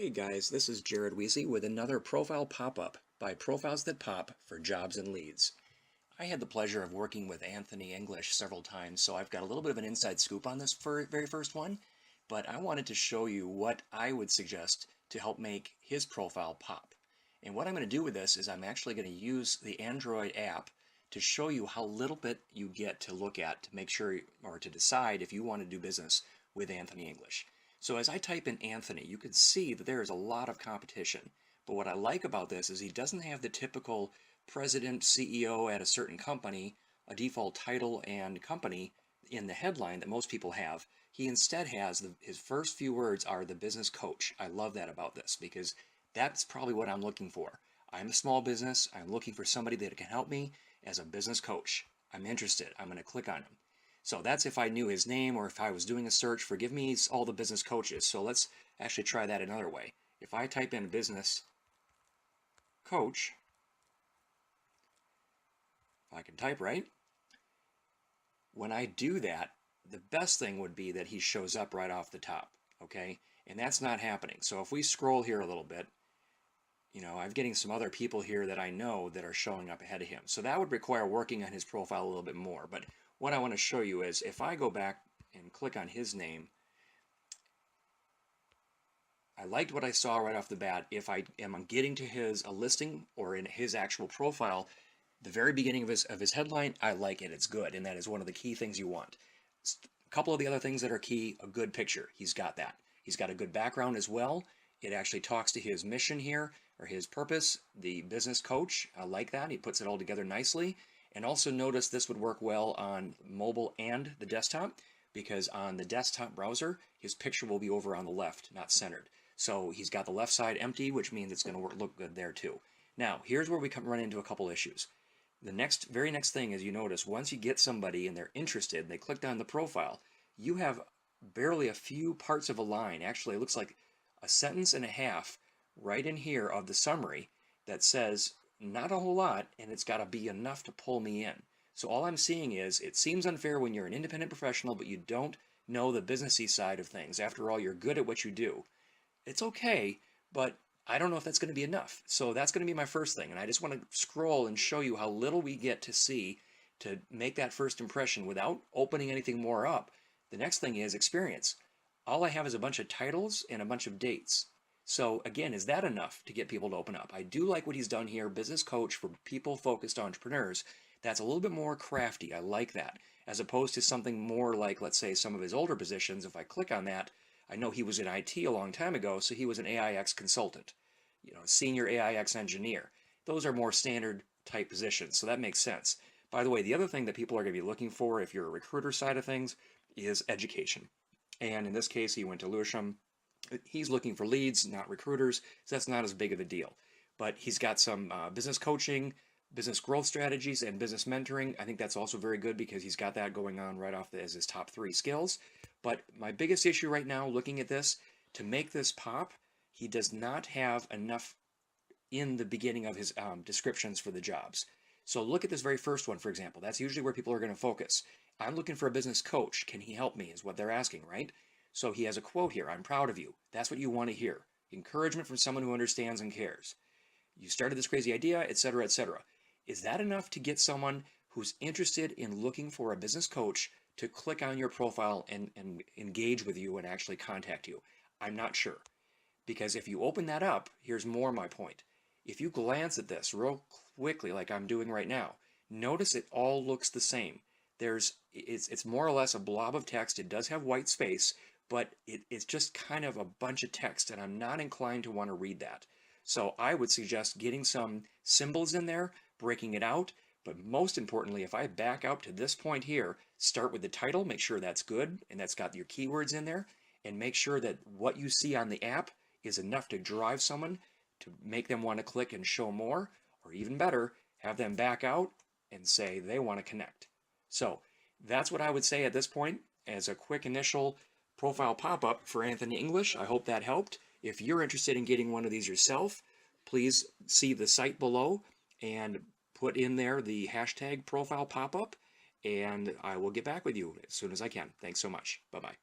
Hey guys, this is 𝐩𝐲𝐬𝐧𝐭𝐬 with another profile pop-up by Profiles That Pop for Jobs and Leads. I had the pleasure of working with Anthony English several times, so I've got a little bit of an inside scoop on this very first one, but I wanted to show you what I would suggest to help make his profile pop. And what I'm going to do with this is I'm actually going to use the Android app to show you how little bit you get to look at to make sure or to decide if you want to do business with Anthony English. So as I type in Anthony, you can see that there is a lot of competition. But what I like about this is he doesn't have the typical president, CEO at a certain company, a default title and company in the headline that most people have. He instead has his first few words are the business coach. I love that about this because that's probably what I'm looking for. I'm a small business. I'm looking for somebody that can help me as a business coach. I'm interested. I'm going to click on him. So that's if I knew his name or if I was doing a search. Forgive me, all the business coaches. So let's actually try that another way. If I type in business coach, if I can type right, when I do that, the best thing would be that he shows up right off the top, okay? And that's not happening. So if we scroll here a little bit, you know, I'm getting some other people here that I know that are showing up ahead of him. So that would require working on his profile a little bit more. But what I want to show you is if I go back and click on his name, I liked what I saw right off the bat. If I am getting to a listing or in his actual profile, the very beginning of his headline, I like it. It's good, and that is one of the key things you want. A couple of the other things that are key, a good picture. He's got that. He's got a good background as well. It actually talks to his mission here, or his purpose, the business coach. I like that. He puts it all together nicely. And also notice this would work well on mobile and the desktop, because on the desktop browser, his picture will be over on the left, not centered. So he's got the left side empty, which means it's going to look good there too. Now, here's where we run into a couple issues. The very next thing is you notice once you get somebody and they're interested and they clicked on the profile, you have barely a few parts of a line. Actually, it looks like a sentence and a half right in here of the summary that says not a whole lot, and it's got to be enough to pull me in. So all I'm seeing is it seems unfair when you're an independent professional but you don't know the businessy side of things. After all, you're good at what you do. It's okay, but I don't know if that's going to be enough. So that's going to be my first thing, and I just want to scroll and show you how little we get to see to make that first impression without opening anything more up. The next thing is experience. All I have is a bunch of titles and a bunch of dates. So again, is that enough to get people to open up? I do like what he's done here, business coach for people-focused entrepreneurs. That's a little bit more crafty. I like that, as opposed to something more like, let's say, some of his older positions. If I click on that, I know he was in IT a long time ago, so he was an AIX consultant, you know, senior AIX engineer. Those are more standard type positions, so that makes sense. By the way, the other thing that people are going to be looking for if you're a recruiter side of things is education. And in this case, he went to Lewisham. He's looking for leads, not recruiters, so that's not as big of a deal. But he's got some business coaching, business growth strategies, and business mentoring. I think that's also very good because he's got that going on right off as his top 3 skills. But my biggest issue right now, looking at this, to make this pop, he does not have enough in the beginning of his descriptions for the jobs. So look at this very first one, for example. That's usually where people are going to focus. I'm looking for a business coach. Can he help me is what they're asking, right? So he has a quote here. I'm proud of you. That's what you want to hear. Encouragement from someone who understands and cares. You started this crazy idea, etc., etc. Is that enough to get someone who's interested in looking for a business coach to click on your profile and engage with you and actually contact you? I'm not sure. Because if you open that up, here's more my point. If you glance at this real quickly like I'm doing right now, notice it all looks the same. It's more or less a blob of text. It does have white space, but it's just kind of a bunch of text, and I'm not inclined to want to read that. So I would suggest getting some symbols in there, breaking it out, but most importantly, if I back out to this point here, start with the title, make sure that's good, and that's got your keywords in there, and make sure that what you see on the app is enough to drive someone to make them want to click and show more, or even better, have them back out and say they want to connect. So that's what I would say at this point as a quick initial profile pop-up for Anthony English. I hope that helped. If you're interested in getting one of these yourself, please see the site below and put in there the hashtag profile pop-up, and I will get back with you as soon as I can. Thanks so much. Bye-bye.